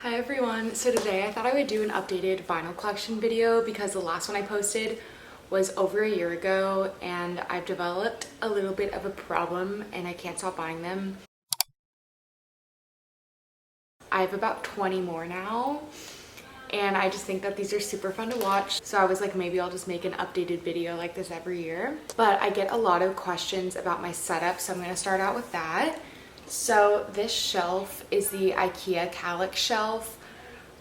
Hi everyone, so today I thought I would do an updated vinyl collection video because the last one I posted was over a year ago and I've developed a little bit of a problem and I can't stop buying them. I have about 20 more now and I just think that these are super fun to watch. So I was like, maybe I'll just make an updated video like this every year. But I get a lot of questions about my setup, so I'm gonna start out with that. So this shelf is the IKEA Kallax shelf.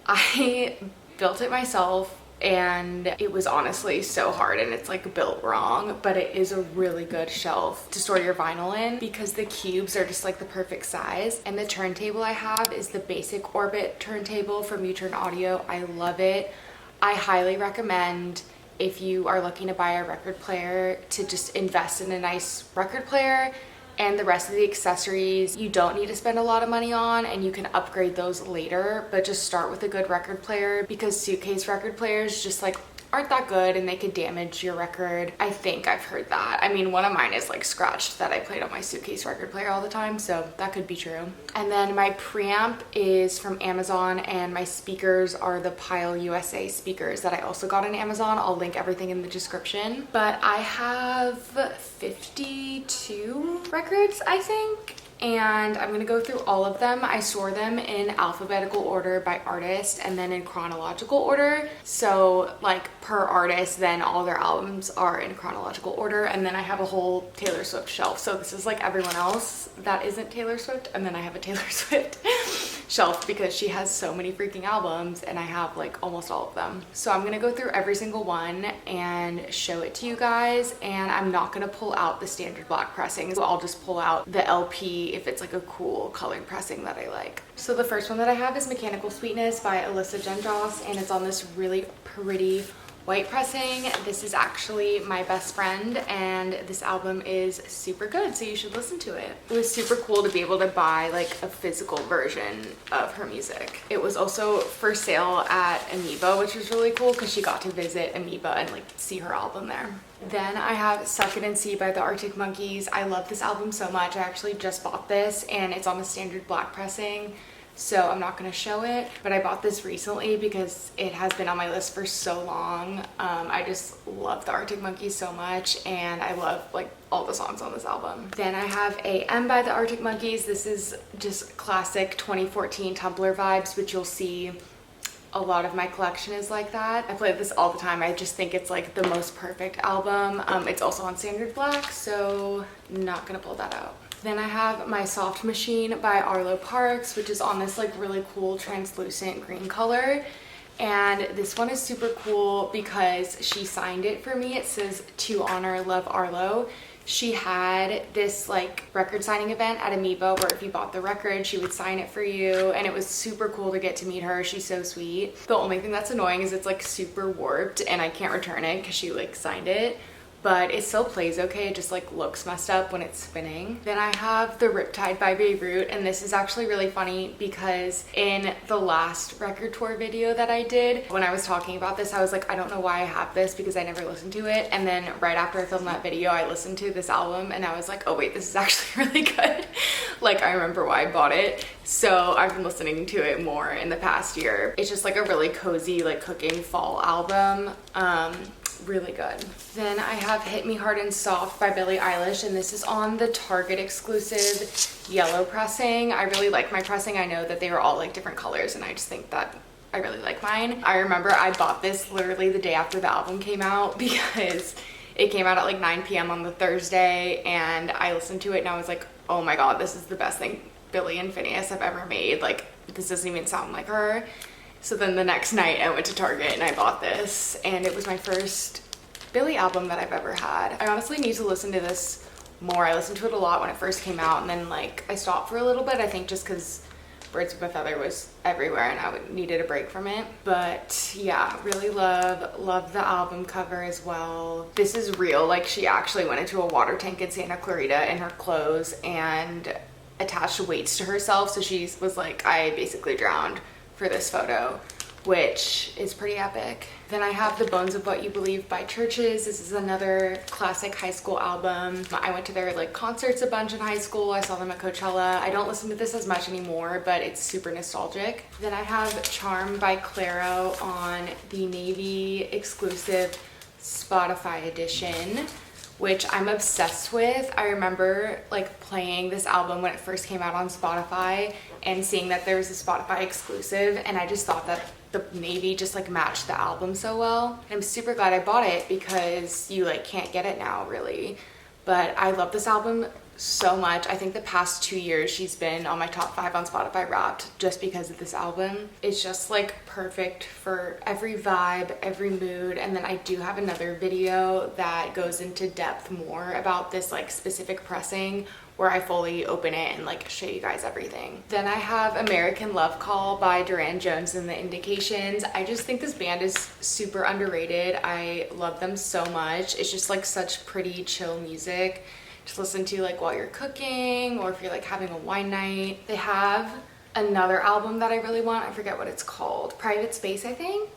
I built it myself and it was honestly so hard and it's like built wrong, but it is a really good shelf to store your vinyl in because the cubes are just like the perfect size. And the turntable I have is the basic Orbit turntable from U-Turn Audio. I love it. I highly recommend, if you are looking to buy a record player, to just invest in a nice record player. And the rest of the accessories you don't need to spend a lot of money on, and you can upgrade those later, but just start with a good record player because suitcase record players just like aren't that good and they could damage your record. I think I've heard that. I mean, one of mine is like scratched that I played on my suitcase record player all the time, so that could be true. And then my preamp is from Amazon and my speakers are the Pyle USA speakers that I also got on Amazon. I'll link everything in the description. But I have 52 records, I think. And I'm gonna go through all of them. I store them in alphabetical order by artist and then in chronological order. So like per artist, then all their albums are in chronological order. And then I have a whole Taylor Swift shelf. So this is like everyone else that isn't Taylor Swift. And then I have a Taylor Swift shelf because she has so many freaking albums and I have like almost all of them. So I'm gonna go through every single one and show it to you guys. And I'm not gonna pull out the standard black pressings. I'll just pull out the LP if it's like a cool colored pressing that I like. So the first one that I have is Mechanical Sweetness by Alyssa Gendros, and it's on this really pretty white pressing. This is actually my best friend and this album is super good, so you should listen to it. It was super cool to be able to buy like a physical version of her music. It was also for sale at Amoeba, which was really cool because she got to visit Amoeba and like see her album there. Then I have Suck It and See by the Arctic Monkeys. I love this album so much. I actually just bought this and it's on the standard black pressing, so I'm not gonna show it, but I bought this recently because it has been on my list for so long. I just love the Arctic Monkeys so much and I love like all the songs on this album. Then I have AM by the Arctic Monkeys. This is just classic 2014 Tumblr vibes, which you'll see a lot of my collection is like that. I play this all the time. I just think it's like the most perfect album. It's also on standard black, so not gonna pull that out. Then I have My Soft Machine by Arlo Parks, which is on this like really cool translucent green color. And this one is super cool because she signed it for me. It says, "To honor, love, Arlo." She had this like record signing event at Amoeba where if you bought the record, she would sign it for you. And it was super cool to get to meet her. She's so sweet. The only thing that's annoying is it's like super warped and I can't return it because she like signed it. But it still plays okay. It just like looks messed up when it's spinning. Then I have the Riptide by Beirut, and this is actually really funny because in the last record tour video that I did, when I was talking about this, I was like, I don't know why I have this because I never listened to it. And then right after I filmed that video, I listened to this album and I was like, oh wait, this is actually really good. Like I remember why I bought it. So I've been listening to it more in the past year. It's just like a really cozy like cooking fall album. Really good. Then I have Hit Me Hard and Soft by Billie Eilish, and this is on the Target exclusive yellow pressing. I really like my pressing. I know that they were all like different colors and I just think that I really like mine. I remember I bought this literally the day after the album came out because it came out at like 9 p.m. on the Thursday and I listened to it and I was like, oh my god, this is the best thing Billie and Phineas have ever made. Like this doesn't even sound like her. So then the next night I went to Target and I bought this and it was my first Billie album that I've ever had. I honestly need to listen to this more. I listened to it a lot when it first came out and then like I stopped for a little bit, I think just because Birds of a Feather was everywhere and I needed a break from it. But yeah, really love the album cover as well. This is real, like she actually went into a water tank in Santa Clarita in her clothes and attached weights to herself. So she was like, I basically drowned for this photo, which is pretty epic. Then I have The Bones of What You Believe by Churches. This is another classic high school album. I went to their like concerts a bunch in high school. I saw them at Coachella. I don't listen to this as much anymore, but it's super nostalgic. Then I have Charm by Clairo on the Navy exclusive Spotify edition, which I'm obsessed with. I remember like playing this album when it first came out on Spotify and seeing that there was a Spotify exclusive, and I just thought that the Navy just like matched the album so well. And I'm super glad I bought it because you like can't get it now really. But I love this album so much. I think the past 2 years she's been on my top 5 on Spotify Wrapped just because of this album. It's just like perfect for every vibe, every mood. And then I do have another video that goes into depth more about this like specific pressing, where I fully open it and like show you guys everything. Then I have American Love Call by Duran Jones and the Indications. I just think this band is super underrated. I love them so much. It's just like such pretty chill music to listen to like while you're cooking or if you're like having a wine night. They have another album that I really want. I forget what it's called. Private Space, I think.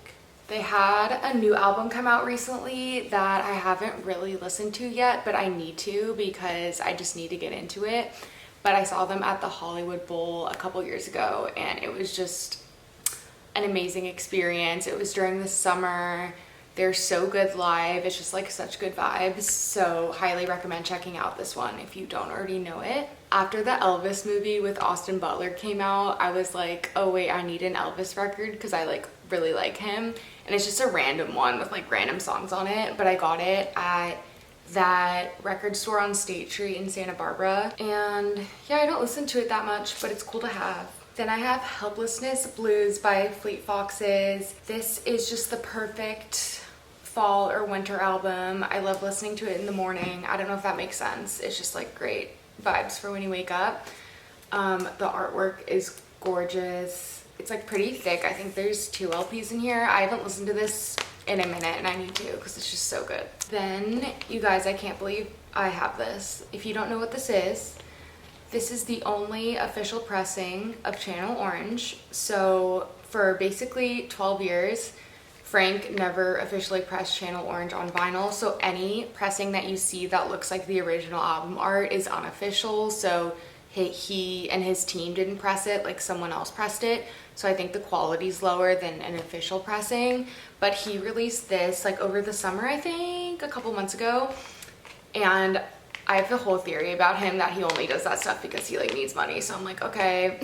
They had a new album come out recently that I haven't really listened to yet, but I need to because I just need to get into it. But I saw them at the Hollywood Bowl a couple years ago and it was just an amazing experience. It was during the summer. They're so good live. It's just like such good vibes. So highly recommend checking out this one if you don't already know it. After the Elvis movie with Austin Butler came out, I was like, oh wait, I need an Elvis record because I like really like him. And it's just a random one with like random songs on it, but I got it at that record store on State Street in Santa Barbara. And yeah, I don't listen to it that much, but it's cool to have. Then I have Helplessness Blues by Fleet Foxes. This is just the perfect fall or winter album. I love listening to it in the morning. I don't know if that makes sense. It's just like great vibes for when you wake up. The artwork is gorgeous. It's like pretty thick. I think there's 2 LPs in here. I haven't listened to this in a minute and I need to because it's just so good. Then you guys, I can't believe I have this. If you don't know what this is the only official pressing of Channel Orange. So for basically 12 years, Frank never officially pressed Channel Orange on vinyl. So any pressing that you see that looks like the original album art is unofficial. So he and his team didn't press it, like someone else pressed it. So I think the quality's lower than an official pressing. But he released this like over the summer, I think, a couple months ago. And I have the whole theory about him that he only does that stuff because he like needs money. So I'm like, okay,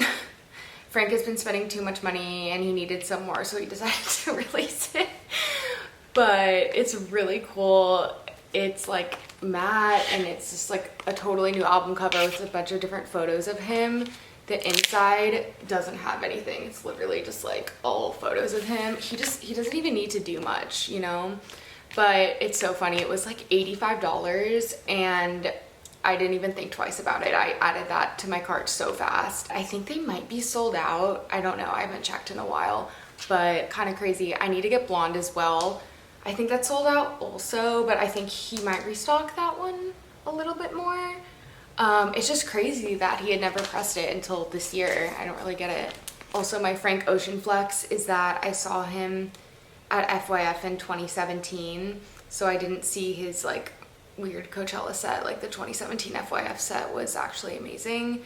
Frank has been spending too much money and he needed some more, so he decided to release it. But it's really cool. It's like matte and it's just like a totally new album cover with a bunch of different photos of him. The inside doesn't have anything. It's literally just like all photos of him. He doesn't even need to do much, you know? But it's so funny. It was like $85 and I didn't even think twice about it. I added that to my cart so fast. I think they might be sold out. I don't know. I haven't checked in a while, but kind of crazy. I need to get Blonde as well. I think that's sold out also, but I think he might restock that one a little bit more. It's just crazy that he had never pressed it until this year. I don't really get it. Also, my Frank Ocean flex is that I saw him at FYF in 2017, so I didn't see his like weird Coachella set. Like the 2017 FYF set was actually amazing,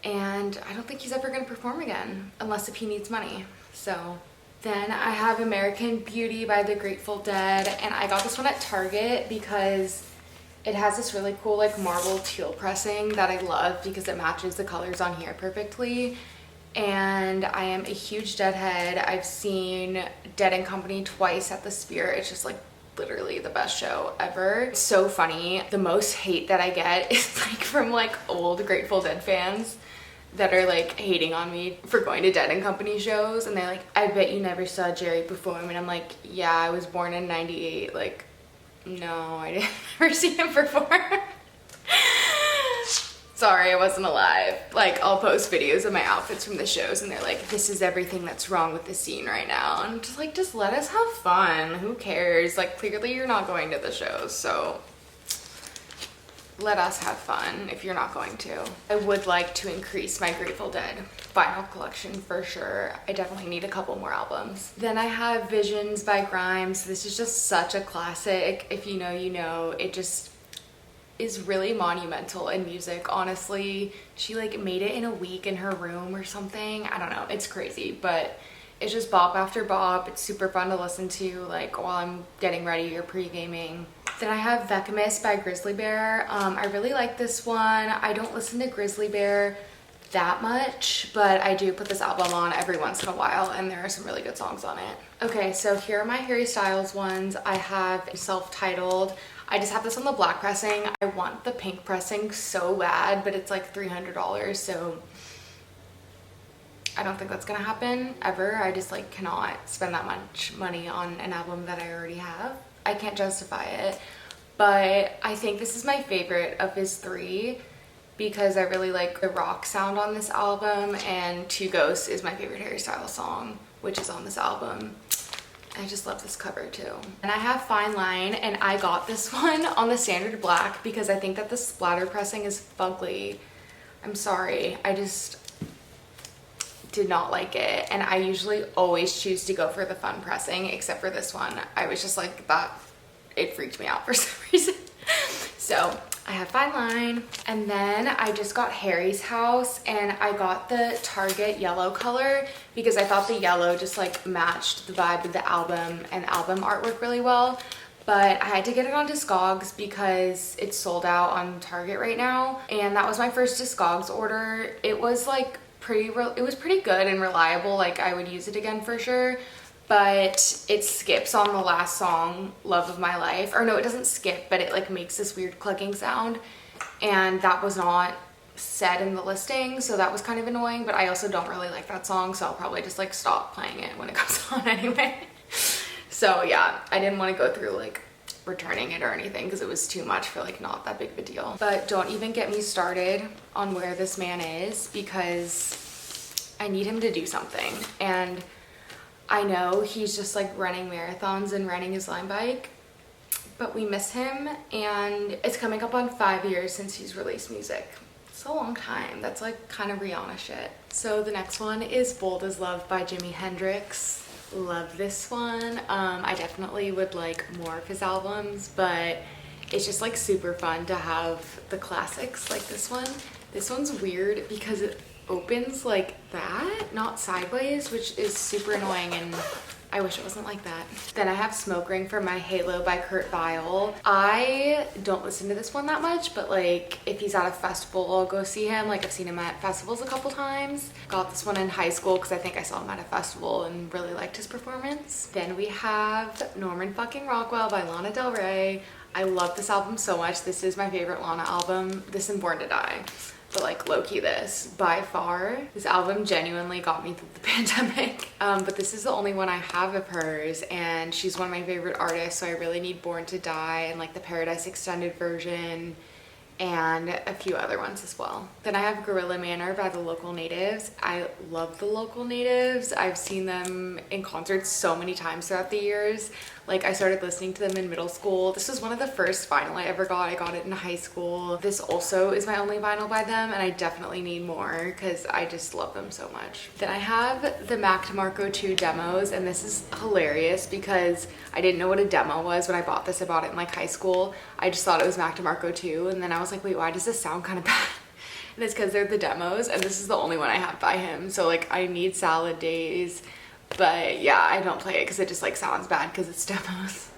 and I don't think he's ever gonna perform again unless if he needs money. So then I have American Beauty by the Grateful Dead, and I got this one at Target because it has this really cool like marble teal pressing that I love because it matches the colors on here perfectly. And I am a huge Deadhead. I've seen Dead and Company twice at the Sphere. It's just like literally the best show ever. It's so funny. The most hate that I get is like from like old Grateful Dead fans that are like hating on me for going to Dead and Company shows, and they're like, I bet you never saw Jerry perform. And I'm like, yeah, I was born in 98. Like, no, I didn't ever see him perform. Sorry, I wasn't alive. Like, I'll post videos of my outfits from the shows and they're like, this is everything that's wrong with the scene right now. And I'm just like, just let us have fun. Who cares? Like, clearly you're not going to the shows, so let us have fun if you're not going to. I would like to increase my Grateful Dead vinyl collection for sure. I definitely need a couple more albums. Then I have Visions by Grimes. This is just such a classic. If you know, you know. It just is really monumental in music, honestly. She like made it in a week in her room or something. I don't know, it's crazy, but it's just bop after bop. It's super fun to listen to like while I'm getting ready or pre-gaming. Then I have Veckamus by Grizzly Bear. I really like this one. I don't listen to Grizzly Bear that much, but I do put this album on every once in a while, and there are some really good songs on it. Okay, so here are my Harry Styles ones. I have Self-Titled. I just have this on the black pressing. I want the pink pressing so bad, but it's like $300, so I don't think that's gonna happen ever. I just like cannot spend that much money on an album that I already have. I can't justify it, but I think this is my favorite of his three because I really like the rock sound on this album, and Two Ghosts is my favorite Harry Styles song, which is on this album. I just love this cover too. And I have Fine Line, and I got this one on the standard black because I think that the splatter pressing is fugly. I'm sorry, I just did not like it, and I usually always choose to go for the fun pressing, except for this one. I was just like, that, it freaked me out for some reason. So I have Fine Line, and then I just got Harry's House, and I got the Target yellow color because I thought the yellow just like matched the vibe of the album and album artwork really well. But I had to get it on Discogs because it's sold out on Target right now, and that was my first Discogs order. It was like it was pretty good and reliable. Like I would use it again for sure, but it skips on the last song, Love of My Life. Or no, it doesn't skip, but it like makes this weird clicking sound, and that was not said in the listing, so that was kind of annoying. But I also don't really like that song, so I'll probably just like stop playing it when it comes on anyway. So yeah, I didn't want to go through like returning it or anything because it was too much for like not that big of a deal. But don't even get me started on Where This Man Is, because I need him to do something. And I know he's just like running marathons and riding his Lime bike, but we miss him, and it's coming up on 5 years since he's released music. It's a long time. That's like kind of Rihanna shit. So the next one is Bold as Love by Jimi Hendrix. Love this one. I definitely would like more of his albums, but it's just like super fun to have the classics like this one. This one's weird because it opens like that, not sideways, which is super annoying, and I wish it wasn't like that. Then I have Smoke Ring for My Halo by Kurt Vile. I don't listen to this one that much, but like if he's at a festival, I'll go see him. Like I've seen him at festivals a couple times. Got this one in high school because I think I saw him at a festival and really liked his performance. Then we have Norman fucking Rockwell by Lana Del Rey. I love this album so much. This is my favorite Lana album. This and Born to Die. But like low-key this, by far. This album genuinely got me through the pandemic. But this is the only one I have of hers, and she's one of my favorite artists, so I really need Born to Die and like the Paradise Extended version and a few other ones as well. Then I have Gorilla Manor by the Local Natives. I love the Local Natives. I've seen them in concerts so many times throughout the years. Like I started listening to them in middle school. This was one of the first vinyl I ever got. I got it in high school. This also is my only vinyl by them, and I definitely need more because I just love them so much. Then I have the Mac DeMarco 2 demos, and this is hilarious because I didn't know what a demo was when I bought this. I bought it in like high school. I just thought it was Mac DeMarco 2, and then I was like, wait, why does this sound kind of bad? And it's because they're the demos, and this is the only one I have by him. So like I need Salad Days. But yeah, I don't play it because it just like sounds bad because it's demos.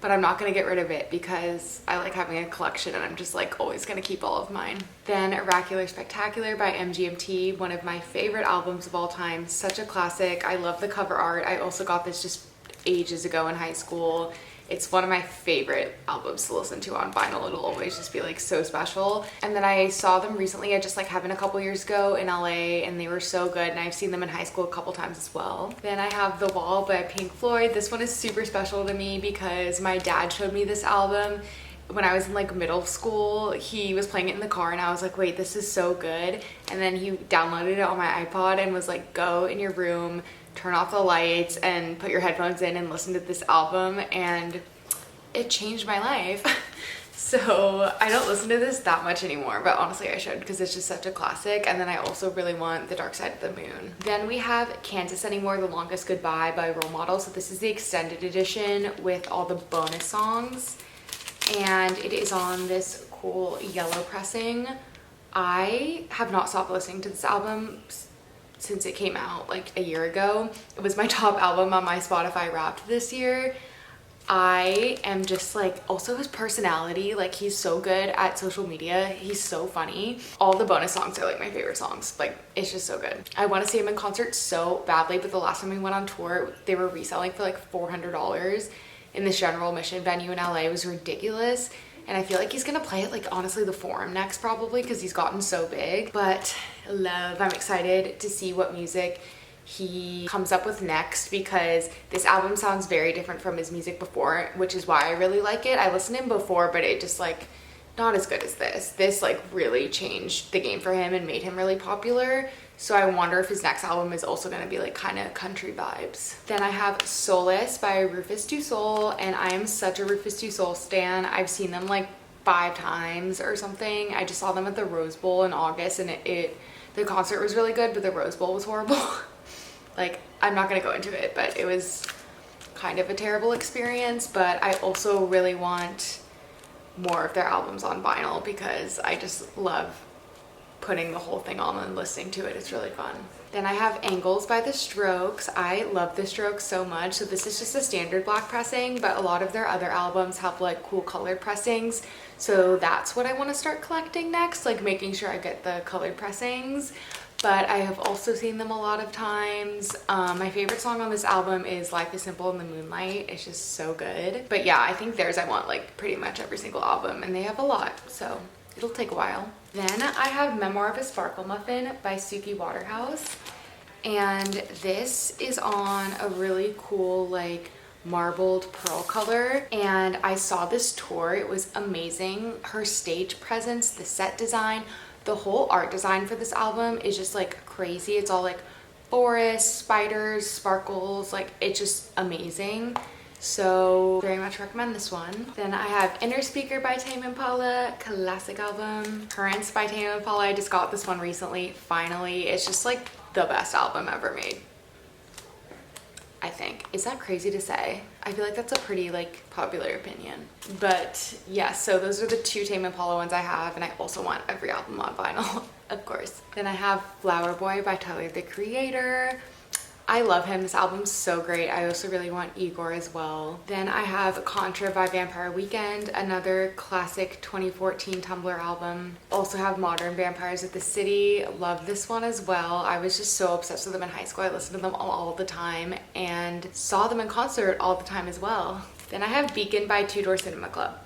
But I'm not gonna get rid of it because I like having a collection, and I'm just like always gonna keep all of mine. Then Oracular Spectacular by MGMT, one of my favorite albums of all time. Such a classic. I love the cover art. I also got this just ages ago in high school. It's one of my favorite albums to listen to on vinyl. It'll always just be like so special. And then I saw them recently. I just like happened a couple years ago in LA, and they were so good, and I've seen them in high school a couple times as well. Then I have The Wall by Pink Floyd. This one is super special to me because my dad showed me this album when I was in like middle school. He was playing it in the car, and I was like, wait, this is so good. And then he downloaded it on my iPod and was like, go in your room, turn off the lights, and put your headphones in and listen to this album, and it changed my life. So I don't listen to this that much anymore, but honestly I should because it's just such a classic. And then I also really want The Dark Side of the Moon. Then we have Can't Us Anymore, The Longest Goodbye by Role Model. So this is the extended edition with all the bonus songs. And it is on this cool yellow pressing. I have not stopped listening to this album since it came out like a year ago. It was my top album on my Spotify Wrapped this year. I am just like, also his personality, like he's so good at social media. He's so funny. All the bonus songs are like my favorite songs. Like it's just so good. I want to see him in concert so badly, but the last time we went on tour, they were reselling for like $400 in this general admission venue in LA. It was ridiculous. And I feel like he's gonna play it like honestly the Forum next probably because he's gotten so big. But I'm excited to see what music he comes up with next because this album sounds very different from his music before, which is why I really like it. I listened to him before, but it just like not as good as this. This like really changed the game for him and made him really popular. So I wonder if his next album is also going to be like kind of country vibes. Then I have Solace by Rufus Du Sol, and I am such a Rufus Du Sol stan. I've seen them like 5 times or something. I just saw them at the Rose Bowl in August, and the concert was really good, but the Rose Bowl was horrible. Like, I'm not gonna go into it, but it was kind of a terrible experience. But I also really want more of their albums on vinyl because I just love putting the whole thing on and listening to it. It's really fun. Then I have Angles by The Strokes. I love The Strokes so much. So this is just a standard black pressing, but a lot of their other albums have like cool colored pressings. So that's what I want to start collecting next, like making sure I get the colored pressings. But I have also seen them a lot of times. My favorite song on this album is Life is Simple in the Moonlight. It's just so good. But yeah, I think theirs I want like pretty much every single album, and they have a lot, so it'll take a while. Then I have Memoir of a Sparkle Muffin by Suki Waterhouse. And this is on a really cool like marbled pearl color, and I saw this tour. It was amazing. Her stage presence, the set design, the whole art design for this album is just like crazy. It's all like forests, spiders, sparkles, like it's just amazing. So very much recommend this one. Then I have Inner Speaker by Tame Impala, classic album. Currents by Tame Impala, I just got this one recently, finally. It's just like the best album ever made, I think. Is that crazy to say? I feel like that's a pretty like popular opinion. But yeah, so those are the 2 Tame Impala ones I have, and I also want every album on vinyl, of course. Then I have Flower Boy by Tyler, the Creator. I love him. This album's so great. I also really want Igor as well. Then I have Contra by Vampire Weekend, another classic 2014 Tumblr album. Also have Modern Vampires of the City. Love this one as well. I was just so obsessed with them in high school. I listened to them all the time and saw them in concert all the time as well. Then I have Beacon by Two Door Cinema Club.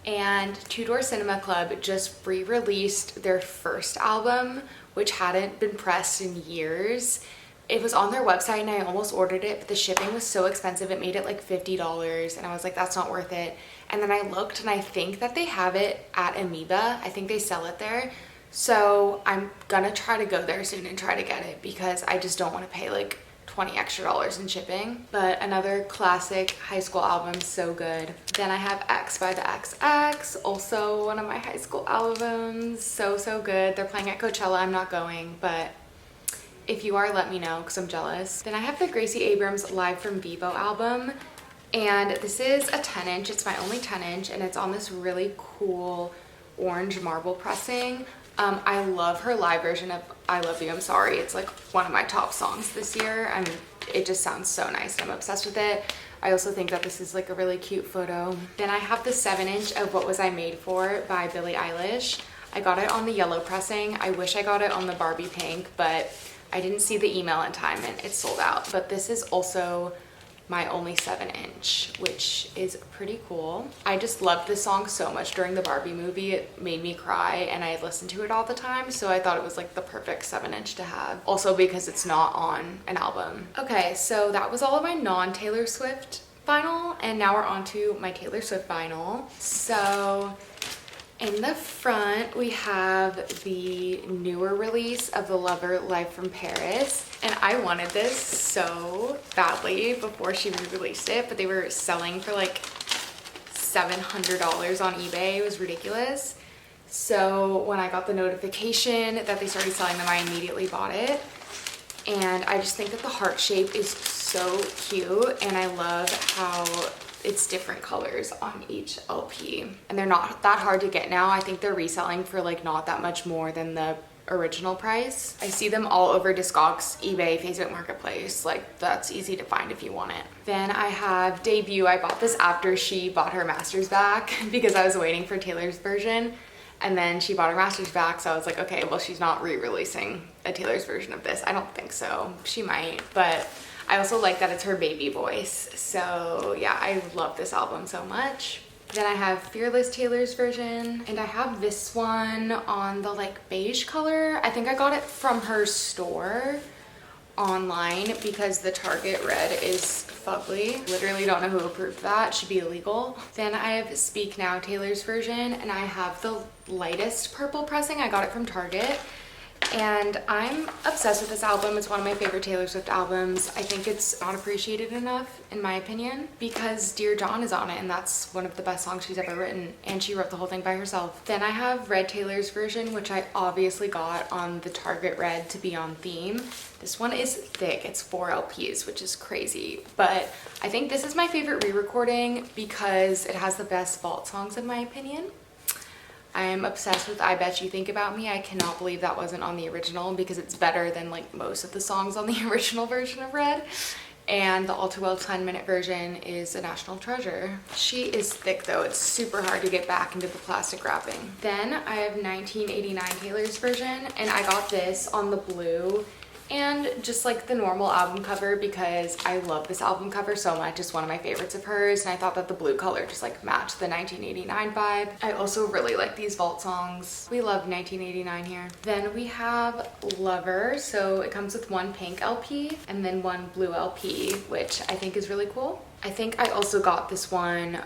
And Two Door Cinema Club just re-released their first album, which hadn't been pressed in years. It was on their website and I almost ordered it, but the shipping was so expensive. It made it like $50 and I was like, that's not worth it. And then I looked and I think that they have it at Amoeba. I think they sell it there. So I'm gonna try to go there soon and try to get it because I just don't want to pay like $20 extra in shipping. But another classic high school album, so good. Then I have X by the XX, also one of my high school albums, so good. They're playing at Coachella. I'm not going, but if you are, let me know because I'm jealous. Then I have the Gracie Abrams Live from Vivo album, and this is a 10-inch. It's my only 10-inch, and it's on this really cool orange marble pressing. I love her live version of I Love You, I'm Sorry. It's like one of my top songs this year. It just sounds so nice. I'm obsessed with it. I also think that this is like a really cute photo. Then I have the 7-inch of What Was I Made For by Billie Eilish. I got it on the yellow pressing. I wish I got it on the Barbie pink, but I didn't see the email in time and it's sold out. But this is also my only 7-inch, which is pretty cool. I just loved this song so much during the Barbie movie. It made me cry and I listened to it all the time, so I thought it was like the perfect 7-inch to have. Also because it's not on an album. Okay, so that was all of my non-Taylor Swift vinyl, and now we're on to my Taylor Swift vinyl. So in the front, we have the newer release of The Lover Live from Paris. And I wanted this so badly before she re-released it, but they were selling for like $700 on eBay. It was ridiculous. So when I got the notification that they started selling them, I immediately bought it. And I just think that the heart shape is so cute, and I love how it's different colors on each LP. And they're not that hard to get now. I think they're reselling for like not that much more than the original price. I see them all over Discogs, eBay, Facebook Marketplace. Like, that's easy to find if you want it. Then I have Debut. I bought this after she bought her master's back because I was waiting for Taylor's version. And then she bought her master's back, so I was like, okay, well, she's not re-releasing a Taylor's version of this. I don't think so. She might, but I also like that it's her baby voice. So yeah, I love this album so much. Then I have Fearless Taylor's version, and I have this one on the like beige color. I think I got it from her store online because the Target red is fugly. Literally don't know who approved that. It should be illegal. Then I have Speak Now Taylor's version, and I have the lightest purple pressing. I got it from Target, and I'm obsessed with this album. It's one of my favorite Taylor Swift albums. I think it's not appreciated enough, in my opinion, because Dear John is on it, and that's one of the best songs she's ever written, and she wrote the whole thing by herself. Then I have Red Taylor's version, which I obviously got on the Target red to be on theme. This one is thick. It's 4 LPs, which is crazy, but I think this is my favorite re-recording because it has the best vault songs, in my opinion. I am obsessed with I Bet You Think About Me. I cannot believe that wasn't on the original because it's better than like most of the songs on the original version of Red. And the All Too Well 10-minute version is a national treasure. She is thick though. It's super hard to get back into the plastic wrapping. Then I have 1989 Taylor's version, and I got this on the blue and just like the normal album cover because I love this album cover so much. It's one of my favorites of hers, and I thought that the blue color just like matched the 1989 vibe. I also really like these vault songs. We love 1989 here. Then we have Lover. So it comes with one pink LP and then one blue LP, which I think is really cool. I think I also got this one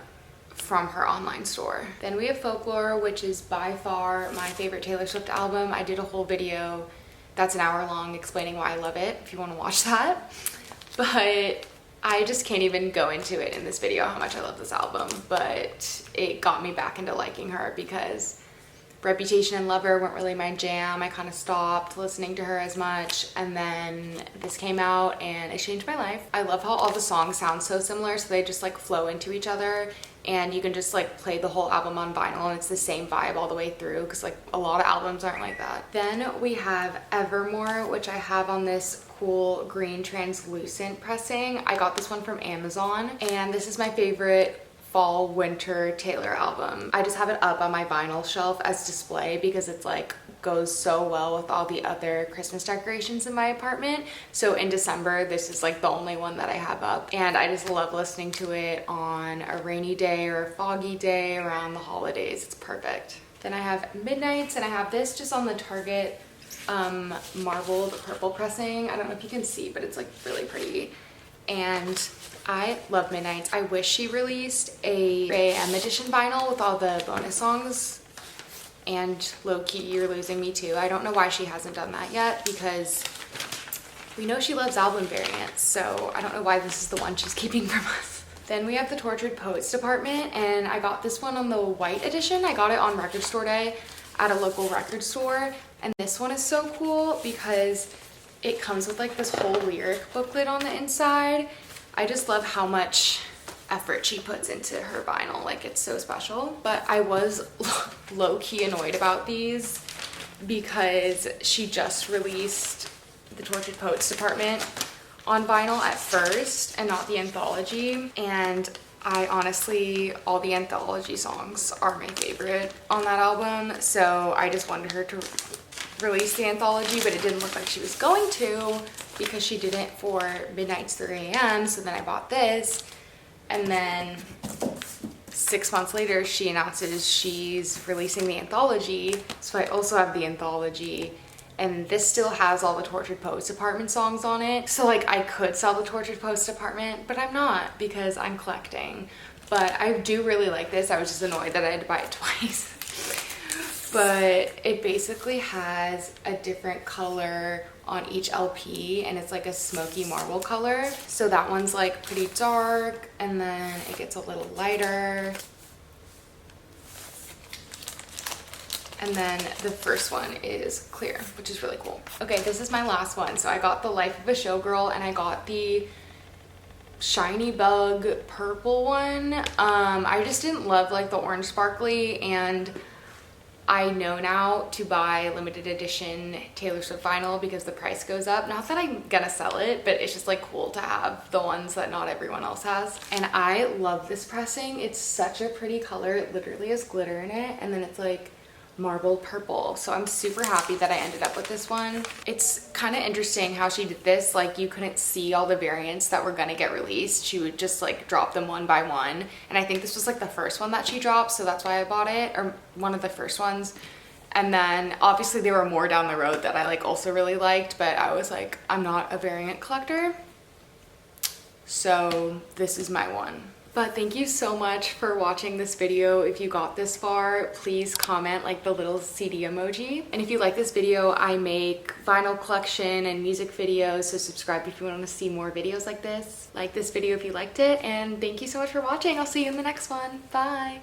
from her online store. Then we have Folklore, which is by far my favorite Taylor Swift album. I did a whole video that's an hour long explaining why I love it, if you want to watch that. But I just can't even go into it in this video how much I love this album, but it got me back into liking her because Reputation and Lover weren't really my jam. I kind of stopped listening to her as much, and then this came out and it changed my life. I love how all the songs sound so similar, so they just like flow into each other, and you can just like play the whole album on vinyl and it's the same vibe all the way through, because like a lot of albums aren't like that. Then we have Evermore, which I have on this cool green translucent pressing. I got this one from Amazon, and this is my favorite fall winter Taylor album. I just have it up on my vinyl shelf as display because it's like goes so well with all the other Christmas decorations in my apartment. So in December, this is like the only one that I have up, and I just love listening to it on a rainy day or a foggy day around the holidays. It's perfect. Then I have Midnights, and I have this just on the Target marbled purple pressing. I don't know if you can see, but it's like really pretty. And I love Midnights. I wish she released a 3 AM edition vinyl with all the bonus songs and Low Key You're Losing Me Too. I don't know why she hasn't done that yet because we know she loves album variants, so I don't know why this is the one she's keeping from us. Then we have the Tortured Poets Department, and I got this one on the white edition. I got it on Record Store Day at a local record store, and this one is so cool because it comes with like this whole lyric booklet on the inside. I just love how much effort she puts into her vinyl. Like, it's so special. But I was low-key annoyed about these because she just released the Tortured Poets Department on vinyl at first and not the anthology. And I honestly, all the anthology songs are my favorite on that album. So I just wanted her to release the anthology, but it didn't look like she was going to because she didn't for Midnight's 3 AM. So then I bought this, and then 6 months later she announces she's releasing the anthology. So I also have the anthology, and this still has all the Tortured Poets Department songs on it. So like I could sell the Tortured Poets Department, but I'm not because I'm collecting. But I do really like this. I was just annoyed that I had to buy it twice. But it basically has a different color on each LP, and it's like a smoky marble color. So that one's like pretty dark, and then it gets a little lighter. And then the first one is clear, which is really cool. Okay, this is my last one. So I got the Life of a Showgirl and I got the Shiny Bug purple one. I just didn't love like the orange sparkly, and I know now to buy limited edition Taylor Swift vinyl because the price goes up. Not that I'm gonna sell it, but it's just like cool to have the ones that not everyone else has. And I love this pressing. It's such a pretty color. It literally has glitter in it, and then it's like marbled purple. So I'm super happy that I ended up with this one. It's kind of interesting how she did this. Like, you couldn't see all the variants that were gonna get released. She would just like drop them one by one, and I think this was like the first one that she dropped, so that's why I bought it, or one of the first ones. And then obviously there were more down the road that I like also really liked, but I was like, I'm not a variant collector, so this is my one. But thank you so much for watching this video. If you got this far, please comment like the little CD emoji. And if you like this video, I make vinyl collection and music videos, so subscribe if you want to see more videos like this. Like this video if you liked it, and thank you so much for watching. I'll see you in the next one. Bye.